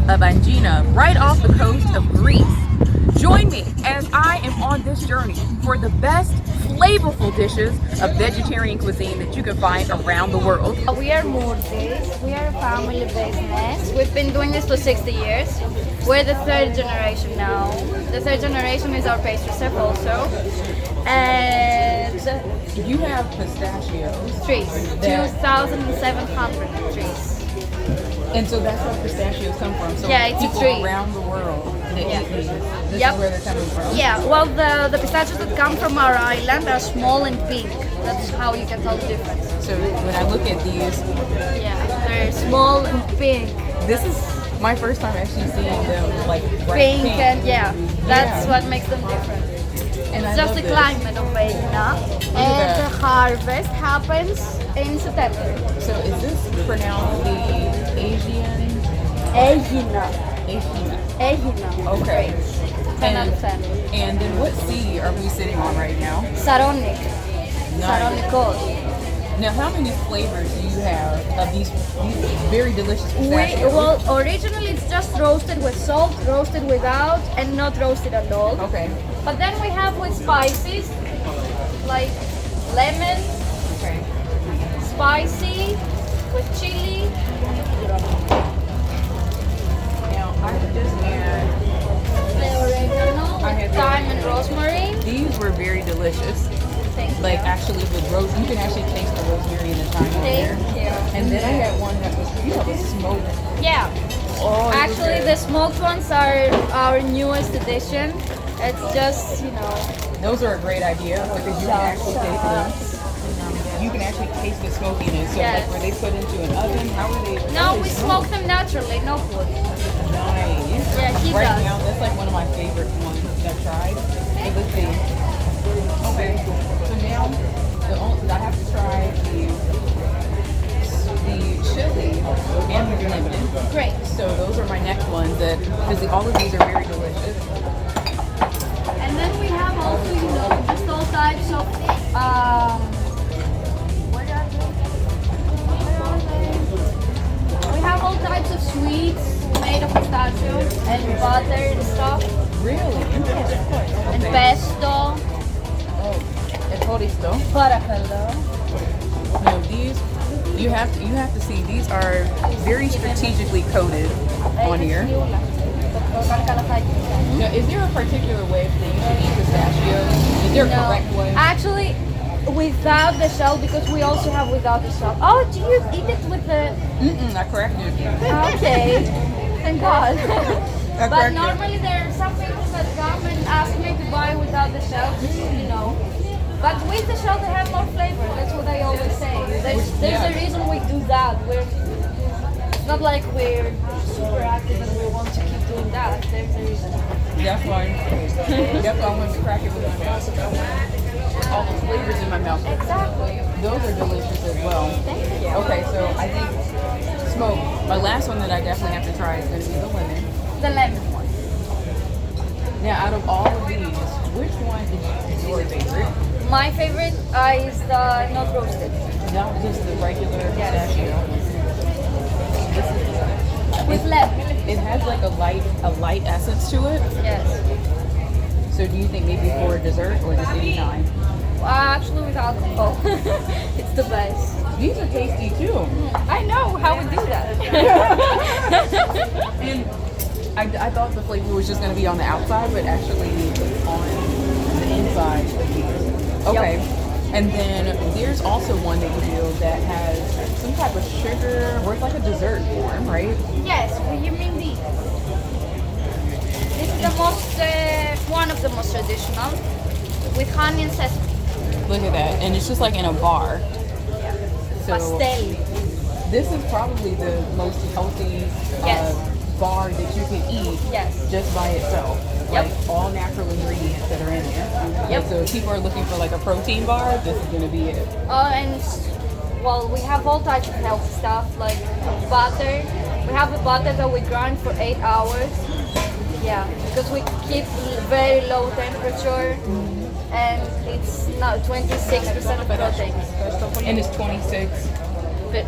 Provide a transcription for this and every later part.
of Angina, right off the coast of Greece. Join me as I am on this journey for the best flavorful dishes of vegetarian cuisine that you can find around the world. We are Murtis. We are a family business. We've been doing this for 60 years. We're the third generation now. The third generation is our pastry chef also. And You have pistachios. trees. 2,700 trees. And so that's where pistachios come from. So Yeah, it's a people tree. around the world that eat these. This Yep. is where they're coming from. Yeah, well, the pistachios that come from our island are small and pink. That's how you can tell the difference. So when I look at these, Yeah, they're small and pink. this is my first time actually seeing them like bright Pink and yeah, that's Yeah. what makes them different. And I It's just love the this. climate of Aegina. that. And the harvest happens in September. So is this pronounced the Asian? Aegina. Aegina. Aegina. Okay. 10 out of 10. And then what sea are we sitting on right now? Saronic. Nice. Saronicos. Now, how many flavors do you have of these very delicious pistachios? Well, originally it's just roasted with salt, roasted without, and not roasted at all. Okay. But then we have with spices, like lemon, Okay. spicy, with chili. Now, I just had The oregano I had with the- thyme and rosemary. these were very delicious. Thank Like you. actually with rose, you can actually taste the rosemary and the thyme in there. Thank you. And then I had one that was smoked. Yeah. Oh, it was Actually, good. the smoked ones are our newest addition. It's just, Those are a great idea because you can actually taste them. You can actually taste the smokiness. So Yes. like were they put into an oven? How were they? No, how were we they smoke them naturally, no food. Nice. Yeah, he right does. now, that's like one of my favorite ones that I've tried. So let's see. Okay. So now, I have to try the chili and the lemon. Great. So those are my next ones that, because all of these are very delicious. And then we have also, just all types of, what are they? We have all types of sweets made of pistachios and butter and stuff, Really? and pesto. Oh, and chorizo. Paracaldo. No, these you have to see. These are very strategically coated on here. Now, is there a particular way that you should eat pistachios? Is there a No, correct way? actually, without the shell, because we also have without the shell. Oh, do you eat it with the? I corrected you. Okay, thank God. I But corrected. normally there are some people that come and ask me to buy without the shell, But with the shell, they have more flavor. That's what I always say. There's a reason we do that. It's not like we're super active and we want to keep doing that. There's a reason. That's why I wanted to crack it with my mouth. All the flavors in my mouth. Exactly. Those are delicious as well. Thank you. Okay, so I think smoke. My last one that I definitely have to try is going to be the lemon. The lemon one. Now, out of all of these, which one is your favorite? My favorite is the not roasted. Not just the regular pistachio. This is With lemon. it has like a light essence to it. Yes. So do you think maybe for a dessert or just any time? Actually with alcohol. It's the best. These are tasty too. I know how we do that. And I thought the flavor was just going to be on the outside, but actually on the inside of these. Okay. And then there's also one that you do that has some type of sugar, or it's like a dessert form, right? Yes, you mean these. This is the most, one of the most traditional, with honey and sesame. Look at that. And it's just like in a bar. So Pastel. this is probably the most healthy Yes. bar that you can eat Yes. just by itself. Yep. Like all natural ingredients that are in there. Yep. And so if people are looking for like a protein bar, this is going to be it. Well, we have all types of healthy stuff, like butter. We have a butter that we grind for 8 hours. Yeah, because we keep very low temperature, and it's now 26% of protein. And it's 26.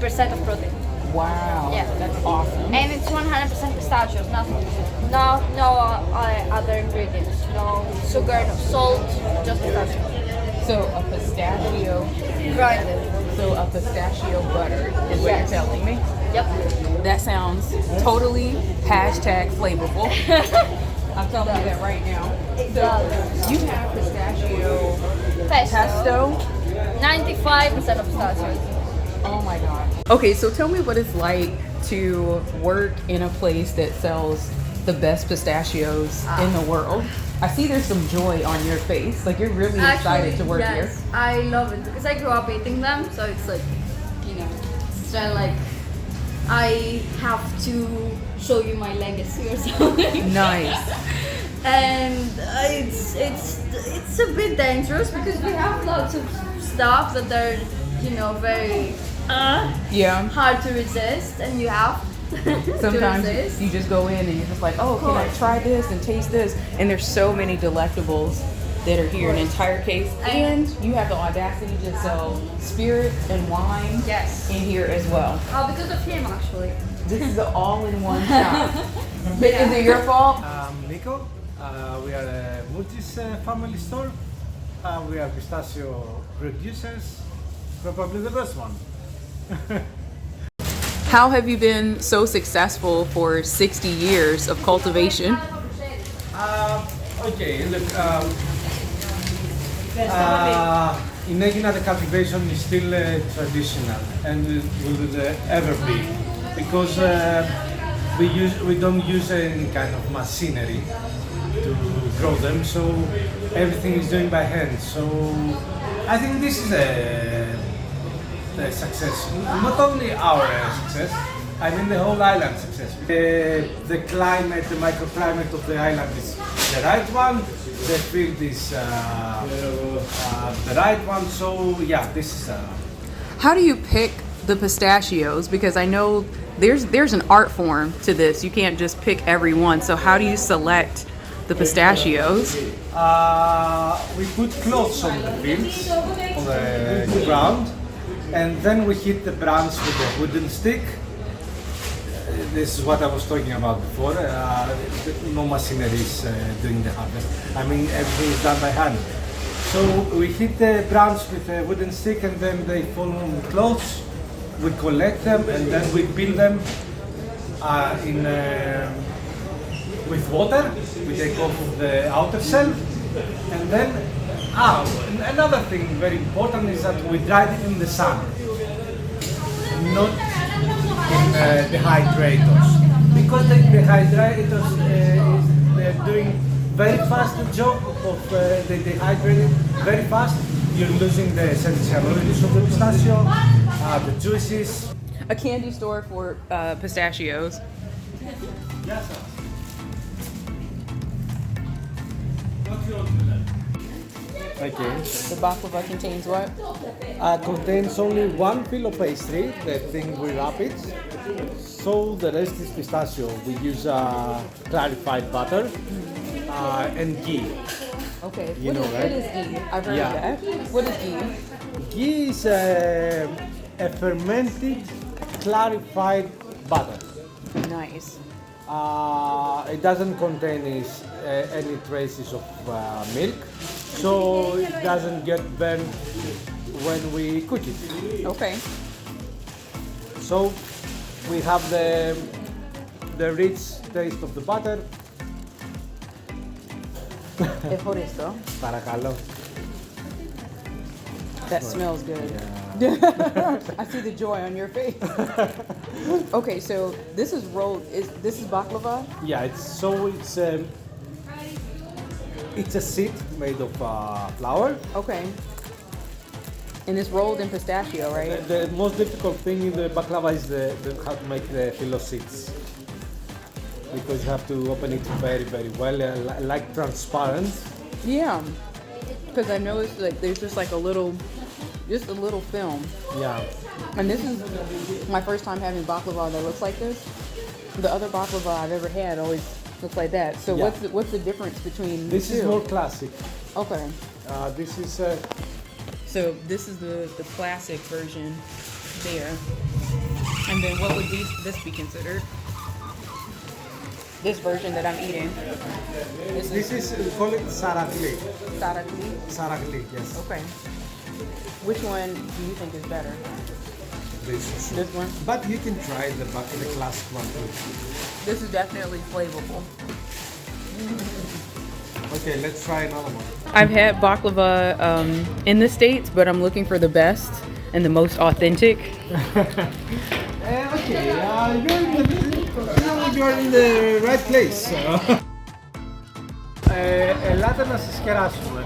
Percent of protein. Wow. Yeah. That's awesome. And it's 100% pistachios, no other ingredients, no sugar, no salt, just pistachios. So a pistachio, Grinded. so a pistachio butter is what Yes. you're telling me? Yep. That sounds totally #flavorful. I'm telling you that right now. It So does. you have pistachio Pesto. pesto. 95% of pistachios. Oh my god. Okay, so tell me what it's like to work in a place that sells the best pistachios in the world. I see there's some joy on your face. Like you're really excited to work here. I love it because I grew up eating them, so it's like, it's kind of like I have to show you my legacy or something. Nice. And it's a bit dangerous because we have lots of stuff that are very Yeah. hard to resist, and you have to Sometimes resist. you just go in and you're just like, oh, can I try this and taste this? And there's so many delectables that are here, an entire case. And you have the audacity to sell spirits and wine Yes. in here as well. Oh, because of him actually. This is the all-in-one shop. But is it your fault? Nico. We are a Multis family store. We are pistachio producers, probably the best one. How have you been so successful for 60 years of cultivation? Okay, look, in Egina the cultivation is still traditional and it will ever be because we don't use any kind of machinery to grow them, so everything is done by hand. So I think this is a success, not only our success, I mean the whole island success. The climate, the microclimate of the island is the right one, the field is the right one, so yeah, this is How do you pick the pistachios? Because I know there's an art form to this. You can't just pick every one. So how do you select the pistachios? we put cloths on the fields, on the ground, and then we hit the branch with a wooden stick. This is what I was talking about before. No machinery is doing the harvest. I mean, everything is done by hand. So we hit the branch with a wooden stick, and then they fall on the clothes. We collect them, and then we peel them with water. We take off the outer shell, and then another thing very important is that we dry it in the sun, not in dehydrators, because the dehydrators they're doing very fast the job of they dehydrate it very fast. You're losing the essential oils of the pistachio, the juices. A candy store for pistachios. Yes, sir. Okay. The baklava contains what? Contains only one filo pastry, the thing we wrap it. So the rest is pistachio. We use clarified butter and ghee. Okay. You know, what right? is ghee? I've heard Yeah. of that. What is ghee? Ghee is a fermented, clarified butter. Nice. It doesn't contain any traces of milk, so it doesn't get burned when we cook it. Okay. So we have the rich taste of the butter. Έχω esto. Παρακαλώ. That smells good. I see the joy on your face. Okay, so this is rolled. This is baklava? Yeah, it's a seed made of flour. Okay. And it's rolled in pistachio, right? The most difficult thing in the baklava is how to make the filo seeds, because you have to open it very, very well, like transparent. Yeah. Because I noticed that there's just like a little film. Yeah. And this is my first time having baklava that looks like this. The other baklava I've ever had always looks like that. So Yeah. what's the difference between This the two? is more classic. Okay. This is So this is the classic version there. And then what would this be considered? This version that I'm eating. This is, we call it sarakli. Sarakli. Sarakli, yes. Okay. Which one do you think is better? This one? But you can try the classic one too. This is definitely flavorful. Okay, let's try another one. I've had baklava in the States, but I'm looking for the best and the most authentic. Okay, you're in the right place. Ελάτε να σας κεράσουμε.